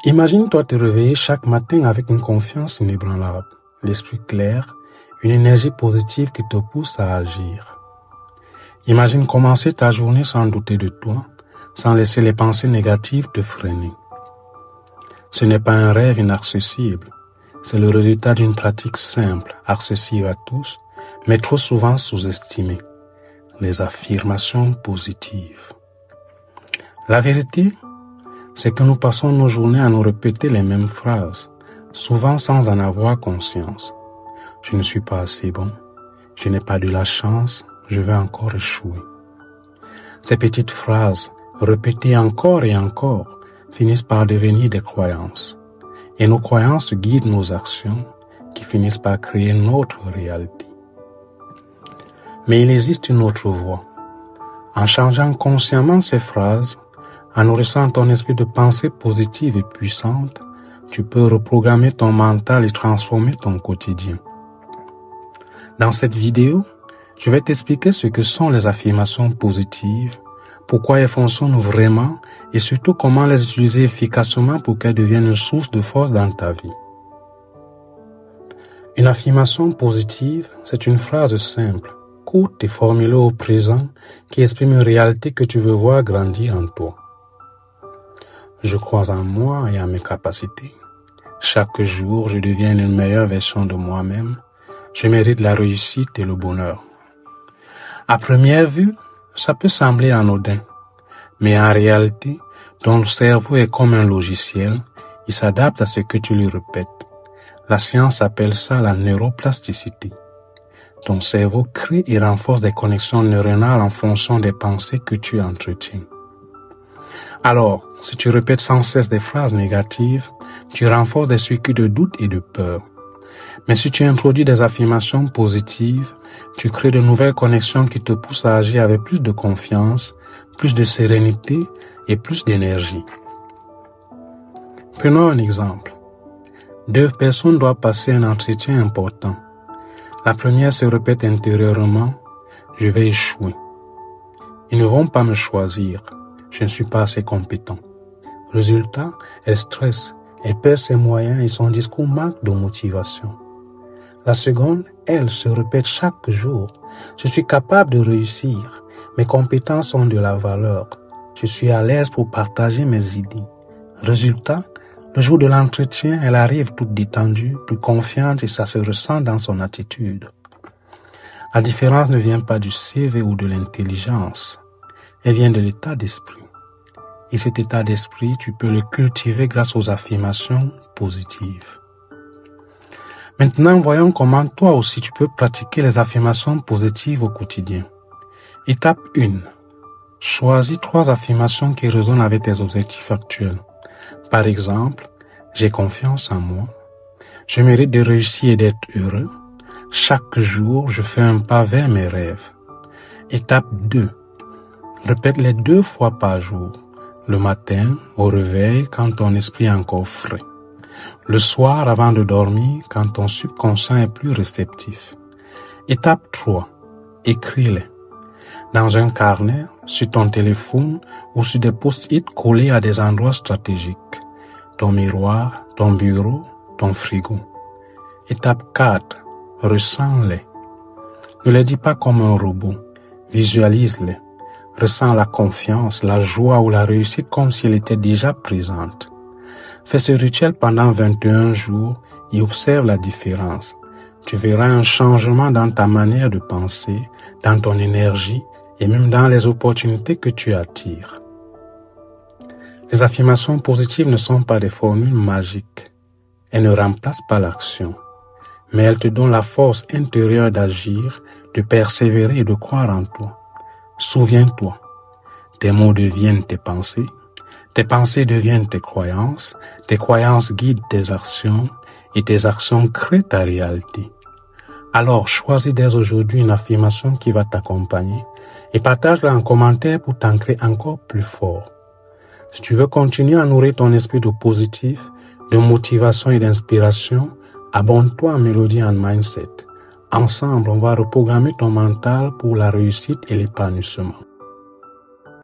Imagine-toi te réveiller chaque matin avec une confiance inébranlable, l'esprit clair, une énergie positive qui te pousse à agir. Imagine commencer ta journée sans douter de toi, sans laisser les pensées négatives te freiner. Ce n'est pas un rêve inaccessible, c'est le résultat d'une pratique simple, accessible à tous, mais trop souvent sous-estimée. Les affirmations positives. La vérité, c'est que nous passons nos journées à nous répéter les mêmes phrases, souvent sans en avoir conscience. Je ne suis pas assez bon, je n'ai pas de la chance, je vais encore échouer. Ces petites phrases, répétées encore et encore, finissent par devenir des croyances. Et nos croyances guident nos actions, qui finissent par créer notre réalité. Mais il existe une autre voie. En changeant consciemment ces phrases, en nourrissant ton esprit de pensées positives et puissantes, tu peux reprogrammer ton mental et transformer ton quotidien. Dans cette vidéo, je vais t'expliquer ce que sont les affirmations positives, pourquoi elles fonctionnent vraiment et surtout comment les utiliser efficacement pour qu'elles deviennent une source de force dans ta vie. Une affirmation positive, c'est une phrase simple, courte et formulée au présent qui exprime une réalité que tu veux voir grandir en toi. Je crois en moi et en mes capacités. Chaque jour, je deviens une meilleure version de moi-même. Je mérite la réussite et le bonheur. À première vue, ça peut sembler anodin, mais en réalité, ton cerveau est comme un logiciel, il s'adapte à ce que tu lui répètes. La science appelle ça la neuroplasticité. Ton cerveau crée et renforce des connexions neuronales en fonction des pensées que tu entretiens. Alors, si tu répètes sans cesse des phrases négatives, tu renforces des circuits de doute et de peur. Mais si tu introduis des affirmations positives, tu crées de nouvelles connexions qui te poussent à agir avec plus de confiance, plus de sérénité et plus d'énergie. Prenons un exemple. Deux personnes doivent passer un entretien important. La première se répète intérieurement, « Je vais échouer. Ils ne vont pas me choisir. Je ne suis pas assez compétent. » Résultat, elle stresse, elle perd ses moyens et son discours manque de motivation. La seconde, elle se répète chaque jour, « Je suis capable de réussir. Mes compétences sont de la valeur. Je suis à l'aise pour partager mes idées. » Résultat, le jour de l'entretien, elle arrive toute détendue, plus confiante et ça se ressent dans son attitude. La différence ne vient pas du CV ou de l'intelligence. Elle vient de l'état d'esprit. Et cet état d'esprit, tu peux le cultiver grâce aux affirmations positives. Maintenant, voyons comment toi aussi tu peux pratiquer les affirmations positives au quotidien. Étape 1. Choisis 3 affirmations qui résonnent avec tes objectifs actuels. Par exemple, j'ai confiance en moi. Je mérite de réussir et d'être heureux. Chaque jour, je fais un pas vers mes rêves. Étape 2. Répète-les 2 fois par jour. Le matin, au réveil, quand ton esprit est encore frais. Le soir, avant de dormir, quand ton subconscient est plus réceptif. Étape 3. Écris-les. Dans un carnet, sur ton téléphone ou sur des post-it collés à des endroits stratégiques. Ton miroir, ton bureau, ton frigo. Étape 4. Ressens-les. Ne les dis pas comme un robot. Visualise-les. Ressens la confiance, la joie ou la réussite comme si elle était déjà présente. Fais ce rituel pendant 21 jours et observe la différence. Tu verras un changement dans ta manière de penser, dans ton énergie et même dans les opportunités que tu attires. Les affirmations positives ne sont pas des formules magiques. Elles ne remplacent pas l'action, mais elles te donnent la force intérieure d'agir, de persévérer et de croire en toi. Souviens-toi, tes mots deviennent tes pensées deviennent tes croyances guident tes actions et tes actions créent ta réalité. Alors choisis dès aujourd'hui une affirmation qui va t'accompagner et partage-la en commentaire pour t'ancrer encore plus fort. Si tu veux continuer à nourrir ton esprit de positif, de motivation et d'inspiration, abonne-toi à Mélodie and Mindset. Ensemble, on va reprogrammer ton mental pour la réussite et l'épanouissement.